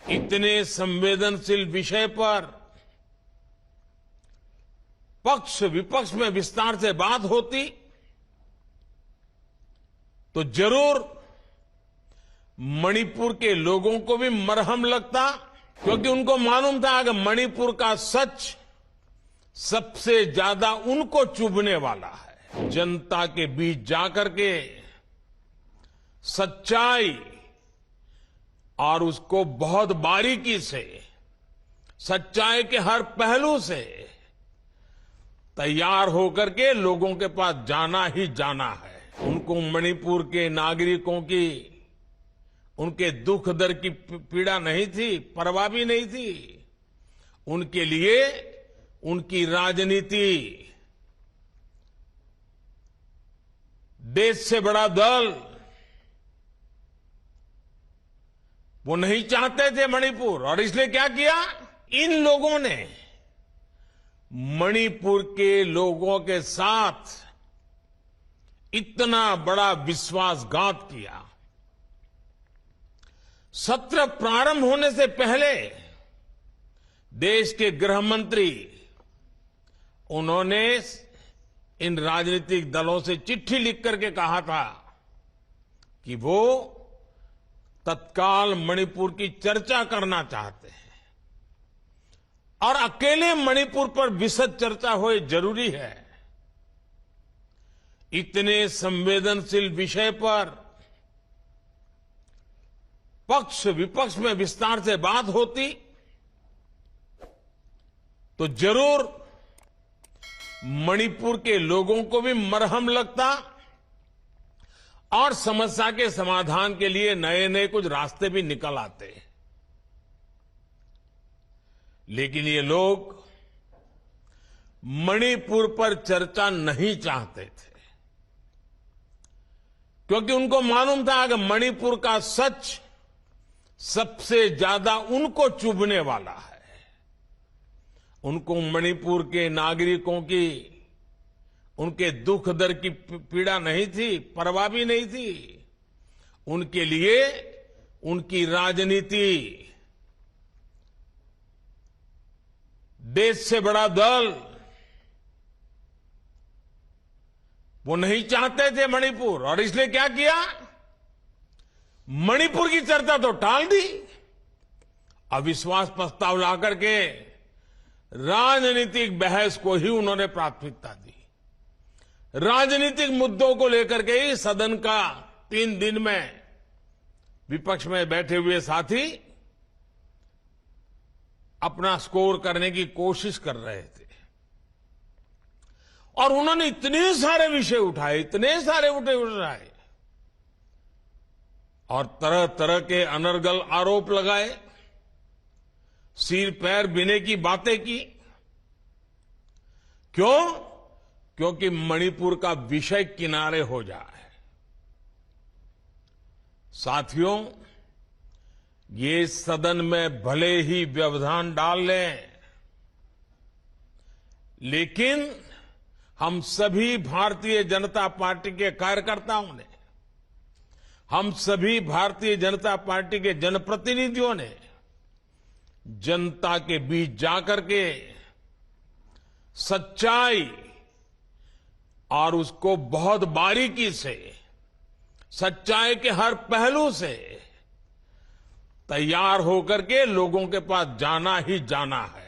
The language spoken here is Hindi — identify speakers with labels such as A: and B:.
A: इतने संवेदनशील विषय पर पक्ष विपक्ष में विस्तार से बात होती तो जरूर मणिपुर के लोगों को भी मरहम लगता, क्योंकि उनको मालूम था कि मणिपुर का सच सबसे ज्यादा उनको चुभने वाला है। जनता के बीच जाकर के सच्चाई और उसको बहुत बारीकी से, सच्चाई के हर पहलू से तैयार होकर के लोगों के पास जाना ही जाना है। उनको मणिपुर के नागरिकों की, उनके दुख दर्द की पीड़ा नहीं थी, परवाह भी नहीं थी। उनके लिए उनकी राजनीति, देश से बड़ा दल, वो नहीं चाहते थे मणिपुर। और इसलिए क्या किया, इन लोगों ने मणिपुर के लोगों के साथ इतना बड़ा विश्वासघात किया। सत्र प्रारंभ होने से पहले देश के गृह मंत्री, उन्होंने इन राजनीतिक दलों से चिट्ठी लिख करके कहा था कि वो तत्काल मणिपुर की चर्चा करना चाहते हैं और अकेले मणिपुर पर विशद चर्चा होए जरूरी है। इतने संवेदनशील विषय पर पक्ष विपक्ष में विस्तार से बात होती तो जरूर मणिपुर के लोगों को भी मरहम लगता और समस्या के समाधान के लिए नए नए कुछ रास्ते भी निकल आते। लेकिन ये लोग मणिपुर पर चर्चा नहीं चाहते थे, क्योंकि उनको मालूम था कि मणिपुर का सच सबसे ज्यादा उनको चुभने वाला है। उनको मणिपुर के नागरिकों की, उनके दुख दर्द की पीड़ा नहीं थी, परवाह भी नहीं थी। उनके लिए उनकी राजनीति, देश से बड़ा दल, वो नहीं चाहते थे मणिपुर। और इसलिए क्या किया, मणिपुर की चर्चा तो टाल दी, अविश्वास प्रस्ताव लाकर के राजनीतिक बहस को ही उन्होंने प्राथमिकता दी। राजनीतिक मुद्दों को लेकर के ही सदन का 3 दिन में विपक्ष में बैठे हुए साथी अपना स्कोर करने की कोशिश कर रहे थे। और उन्होंने इतने सारे विषय उठाए, इतने सारे उठाए और तरह तरह के अनर्गल आरोप लगाए, सिर पैर बीने की बातें की। क्यों? क्योंकि मणिपुर का विषय किनारे हो जाए। साथियों, ये सदन में भले ही व्यवधान डाल लें, लेकिन हम सभी भारतीय जनता पार्टी के कार्यकर्ताओं ने, हम सभी भारतीय जनता पार्टी के जनप्रतिनिधियों ने जनता के बीच जाकर के सच्चाई और उसको बहुत बारीकी से, सच्चाई के हर पहलू से तैयार होकर के लोगों के पास जाना ही जाना है।